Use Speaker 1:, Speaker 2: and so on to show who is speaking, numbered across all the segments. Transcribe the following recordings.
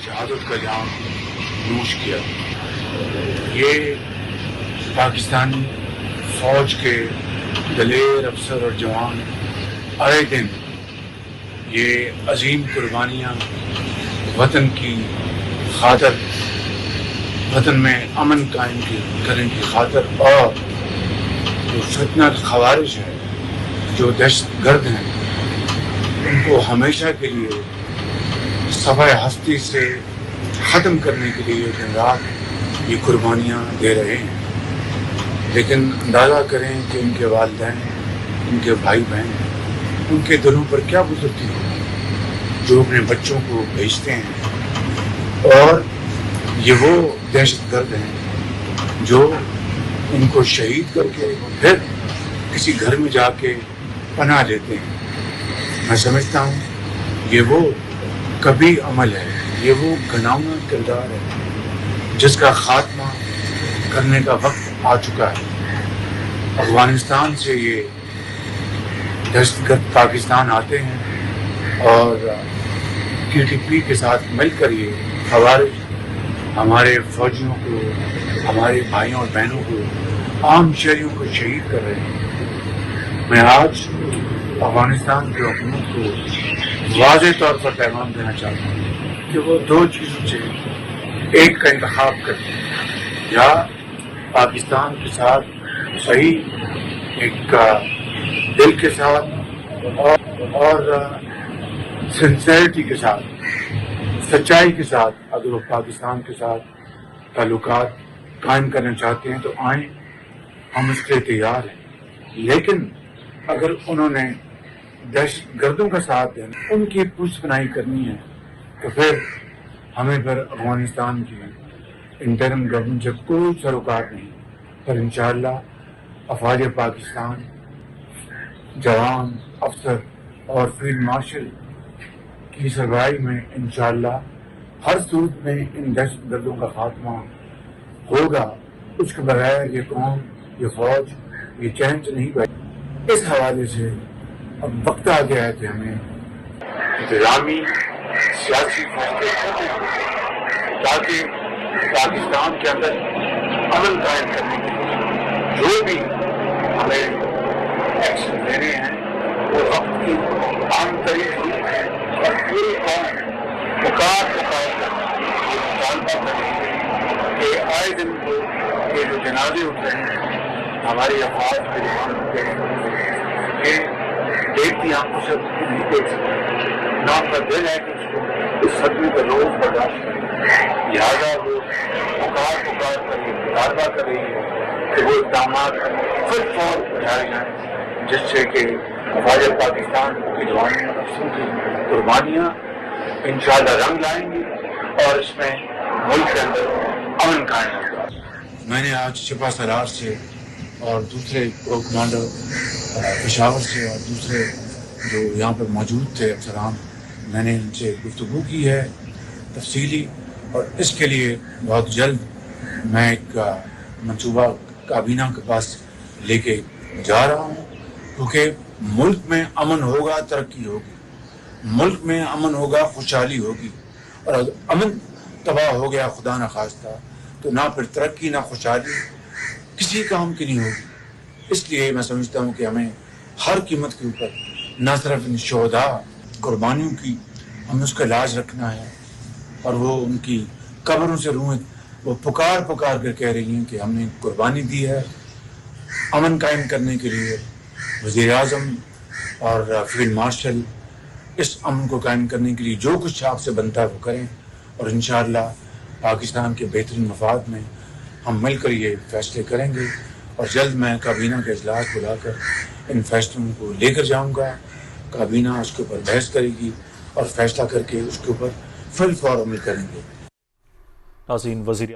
Speaker 1: شہادت کا جام نوش کیا. یہ پاکستانی فوج کے دلیر افسر اور جوان آئے دن یہ عظیم قربانیاں وطن کی خاطر، وطن میں امن قائم کرنے کی خاطر، اور جو فتنہ خوارج ہے، جو دہشت گرد ہیں، ان کو ہمیشہ کے لیے صفحہ ہستی سے ختم کرنے کے لیے دن رات یہ قربانیاں دے رہے ہیں. لیکن اندازہ کریں کہ ان کے والدین، ان کے بھائی بہن، ان کے دلوں پر کیا گزرتی ہوگی جو اپنے بچوں کو بھیجتے ہیں. اور یہ وہ دہشت گرد ہیں جو ان کو شہید کر کے پھر کسی گھر میں جا کے پناہ لیتے ہیں. میں سمجھتا ہوں یہ وہ کبھی عمل ہے، یہ وہ گھناؤنا کردار ہے جس کا خاتمہ کرنے کا وقت آ چکا ہے. افغانستان سے یہ دہشت گرد پاکستان آتے ہیں اور TTP کے ساتھ مل کر یہ خوارج ہمارے فوجیوں کو، ہمارے بھائیوں اور بہنوں کو، عام شہریوں کو شہید کر رہے ہیں. میں آج افغانستان کی حکومت کو واضح طور پر پیغام دینا چاہتا ہوں کہ وہ دو چیزوں سے ایک کا انتخاب کریں، یا پاکستان کے ساتھ صحیح ایک دل کے ساتھ اور سنسیئرٹی کے ساتھ، سچائی کے ساتھ اگر وہ پاکستان کے ساتھ تعلقات قائم کرنا چاہتے ہیں تو آئیں، ہم اس کے لیے تیار ہیں. لیکن اگر انہوں نے دہشت گردوں کا ساتھ دینا، ان کی پشت پناہی کرنی ہے، تو پھر ہمیں پھر افغانستان کی انٹرم گورنمنٹ سے کوئی سروکار نہیں. پر انشاءاللہ افواج پاکستان، جوان، افسر اور فیلڈ مارشل کی سربراہی میں انشاءاللہ ہر صورت میں ان دہشت گردوں کا خاتمہ ہوگا. اس کے بغیر یہ قوم، یہ فوج، یہ چین سے نہیں بیٹھے. اس حوالے سے اب وقت آ گیا ہے کہ ہمیں انتظامی سیاسی فیصلے کرنے ہوں تاکہ پاکستان کے اندر امن قائم کرنے کے لیے جو بھی ہمیں ایکشن لینے ہیں وہ وقت کی عام ترین ضرورت ہے. اور پوری قوم پکار کر یہ مطالبہ کر رہی ہے کہ آئے دن کو یہ جو جنازے اٹھ رہے ہیں ہماری افواج کے جوانوں کے، یہ دیکھتی آنکھوں سے نہیں دیکھ سکتے، نہ ان کا دل ہے کہ اس کو اس صدمے کا روز برداشت کریں. لہٰذا وہ پکار کر یہ مطالبہ کر رہی ہے کہ وہ اقدامات فل فور اٹھائے جائیں جس سے کہ افواج پاکستان کے جوانوں اور افسروں کی قربانیاں انشاءاللہ رنگ لائیں گی اور اس میں ملک کے اندر امن قائم ہوگا. میں نے آج شپا سرار سے اور دوسرے پرو کمانڈر پشاور سے اور دوسرے جو یہاں پر موجود تھے افسران، میں نے ان سے گفتگو کی ہے تفصیلی، اور اس کے لیے بہت جلد میں ایک منصوبہ کابینہ کے پاس لے کے جا رہا ہوں. کیونکہ ملک میں امن ہوگا، ترقی ہوگی، ملک میں امن ہوگا، خوشحالی ہوگی. اور اگر امن تباہ ہو گیا خدا نخواستہ تو نہ پھر ترقی نہ خوشحالی کسی کام کی نہیں ہوگی. اس لیے میں سمجھتا ہوں کہ ہمیں ہر قیمت کے اوپر نہ صرف ان شہداء قربانیوں کی ہمیں اس کا لاج رکھنا ہے، اور وہ ان کی قبروں سے روحیں وہ پکار کر کہہ رہی ہیں کہ ہم نے قربانی دی ہے امن قائم کرنے کے لیے. وزیر اعظم اور فیلڈ مارشل اس امن کو قائم کرنے کے لیے جو کچھ آپ سے بنتا ہے وہ کریں، اور انشاءاللہ پاکستان کے بہترین مفاد میں ہم مل کر یہ فیصلے کریں گے. اور جلد میں کابینہ کا اجلاس بلا کر ان فیصلوں کو لے کر جاؤں گا. کابینہ اس کے اوپر بحث کرے گی اور فیصلہ کر کے اس کے اوپر فل فور عمل کریں گے.
Speaker 2: ناظرین، وزیر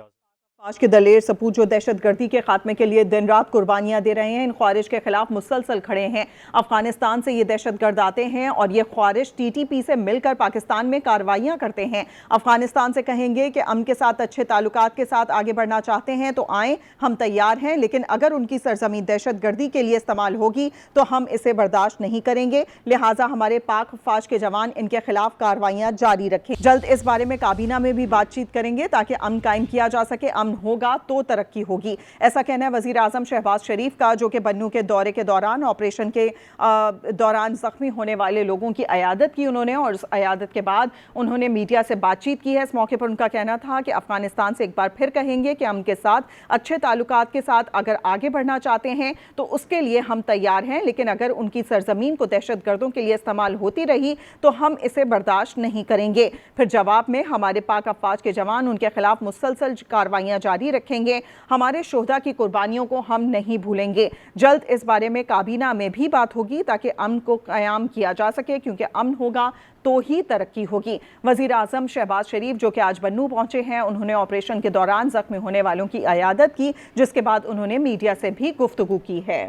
Speaker 2: فوج کے دلیر سپوت جو دہشت گردی کے خاتمے کے لیے دن رات قربانیاں دے رہے ہیں، ان خوارج کے خلاف مسلسل کھڑے ہیں۔ افغانستان سے یہ دہشت گرد آتے ہیں اور یہ خوارج ٹی ٹی پی سے مل کر پاکستان میں کارروائیاں کرتے ہیں۔ افغانستان سے کہیں گے کہ امن کے ساتھ اچھے تعلقات کے ساتھ آگے بڑھنا چاہتے ہیں تو آئیں، ہم تیار ہیں، لیکن اگر ان کی سرزمین دہشت گردی کے لیے استعمال ہوگی تو ہم اسے برداشت نہیں کریں گے، لہٰذا ہمارے پاک فوج کے جوان ان کے خلاف کارروائیاں جاری رکھیں۔ جلد اس بارے میں کابینہ میں بھی بات چیت کریں گے تاکہ امن قائم کیا جا سکے۔ امن ہوگا تو ترقی ہوگی، ایسا کہنا ہے وزیر اعظم شہباز شریف کا، جو کہ بنوں کے دورے کے دوران آپریشن کے دوران زخمی ہونے والے لوگوں کی عیادت کی انہوں نے، اور اس عیادت کے بعد انہوں نے میڈیا سے بات چیت کی ہے۔ اس موقع پر ان کا کہنا تھا کہ افغانستان سے ایک بار پھر کہیں گے کہ امن کے ساتھ اچھے تعلقات کے ساتھ اگر آگے بڑھنا چاہتے ہیں تو اس کے لیے ہم تیار ہیں، لیکن اگر ان کی سرزمین کو دہشت گردوں کے لیے استعمال ہوتی رہی تو ہم اسے برداشت نہیں کریں گے۔ پھر جواب میں ہمارے پاک افواج کے جوان ان کے خلاف مسلسل کارروائیاں جاری رکھیں گے، ہمارے شہداء کی قربانیوں کو ہم نہیں بھولیں گے۔ جلد اس بارے میں کابینہ میں بھی بات ہوگی تاکہ امن کو قیام کیا جا سکے، کیونکہ امن ہوگا تو ہی ترقی ہوگی۔ وزیر اعظم شہباز شریف جو کہ آج بنوں پہنچے ہیں، انہوں نے آپریشن کے دوران زخمی ہونے والوں کی عیادت کی، جس کے بعد انہوں نے میڈیا سے بھی گفتگو کی ہے۔